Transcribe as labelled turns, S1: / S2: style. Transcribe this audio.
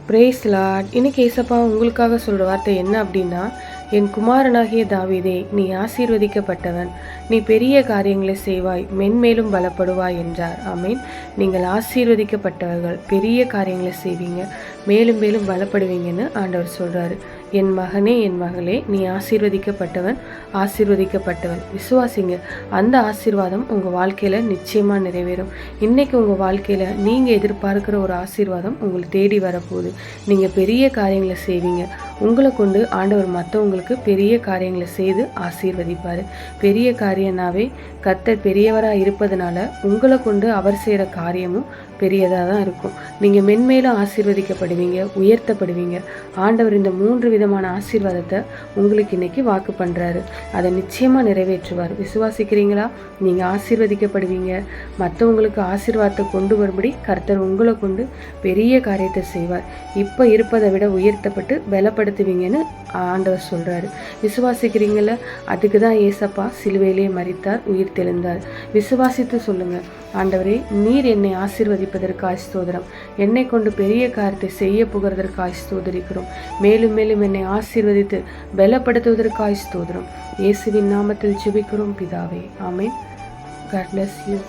S1: Brace Lord. இன்னைக்கு ஏசப்பா உங்களுக்காக சொல்கிற வார்த்தை என்ன அப்படின்னா, என் குமாரனாகிய தாவீதே, நீ ஆசீர்வதிக்கப்பட்டவன், நீ பெரிய காரியங்களை செய்வாய், மென்மேலும் பலப்படுவாய் என்றார். ஆமீன். நீங்கள் ஆசீர்வதிக்கப்பட்டவர்கள், பெரிய காரியங்களை செய்வீங்க, மேலும் மேலும் பலப்படுவீங்கன்னு ஆண்டவர் சொல்கிறாரு. என் மகனே, என் மகளே, நீ ஆசீர்வதிக்கப்பட்டவன், ஆசீர்வதிக்கப்பட்டவன். விசுவாசிங்க, அந்த ஆசீர்வாதம் உங்கள் வாழ்க்கையில் நிச்சயமாக நிறைவேறும். இன்றைக்கி உங்கள் வாழ்க்கையில் நீங்கள் எதிர்பார்க்குற ஒரு ஆசீர்வாதம் உங்களை தேடி வரப்போகுது. நீங்கள் பெரிய காரியங்களை செய்வீங்க. உங்களை கொண்டு ஆண்டவர் மற்றவங்களுக்கு பெரிய காரியங்களை செய்து ஆசீர்வதிப்பார். பெரிய காரியம்னாவே கர்த்தர் பெரியவராக இருப்பதனால உங்களை கொண்டு அவர் செய்கிற காரியமும் பெரியதாக தான் இருக்கும். நீங்கள் மென்மேலும் ஆசீர்வதிக்கப்படுவீங்க, உயர்த்தப்படுவீங்க. ஆண்டவர் இந்த 3 விதமான ஆசீர்வாதத்தை உங்களுக்கு இன்னைக்கு வாக்கு பண்ணுறாரு. அதை நிச்சயமாக நிறைவேற்றுவார். விசுவாசிக்கிறீங்களா? நீங்கள் ஆசீர்வதிக்கப்படுவீங்க. மற்றவங்களுக்கு ஆசீர்வாதத்தை கொண்டு வரும்படி கர்த்தர் உங்களை கொண்டு பெரிய காரியத்தை செய்வார். இப்போ இருப்பதை விட உயர்த்தப்பட்டு பலப்படுத்துவீங்கன்னு ஆண்டவர் சொல்கிறாரு. விசுவாசிக்கிறீங்கள? அதுக்கு தான் ஏசப்பா சிலுவையிலே மரித்தார், உயிர் தெழுந்தார். விசுவாசித்து சொல்லுங்கள், ஆண்டவரே, நீர் என்னை ஆசீர்வதிப்பதற்காய் ஸ்தோத்திரம். என்னை கொண்டு பெரிய காரியத்தை செய்ய புகிறதற்காய் ஸ்தோதரிக்கிறோம். மேலும் மேலும் என்னை ஆசீர்வதித்து பலப்படுத்துவதற்காய் ஸ்தோத்திரம். இயேசுவின் நாமத்தில் ஜெபிக்கிறோம் பிதாவே. ஆமென். God bless you.